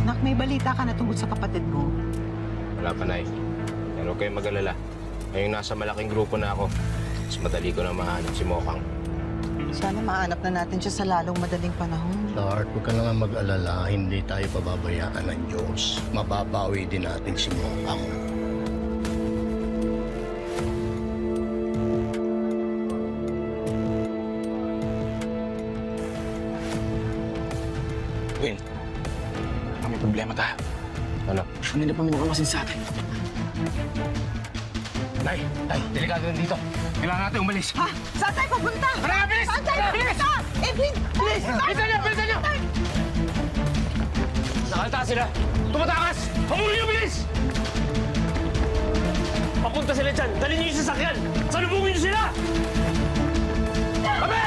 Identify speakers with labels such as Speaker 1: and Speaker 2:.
Speaker 1: Nak, may balita ka na tungkol sa kapatid mo.
Speaker 2: Wala pa, Nay. Pero huwag kayong mag-alala. Ngayong nasa malaking grupo na ako, mas madali ko na mahanap si Mokang.
Speaker 1: Sana mahanap na natin siya sa lalong madaling panahon.
Speaker 3: Lord, huwag ka na nga mag-alala. Hindi tayo pababayaan ng Diyos. Mababawi din natin si Mokang.
Speaker 4: Will, may problema tayo.
Speaker 2: Ano?
Speaker 4: Hindi na pa minukamasin sa atin. Nay, delikado na dito. Kailangan natin umalis.
Speaker 1: Ha? Saan tayo papunta?
Speaker 4: Tara, bilis!
Speaker 1: Saan tayo papunta? Bilis!
Speaker 4: Bilisan niyo! Bilisan niyo! Nakalta sila! Tumatakas! Pamuli niyo, bilis! Papunta sila dyan! Dalhin niyo yung sasakyan! Salubungin niyo sila! Kami!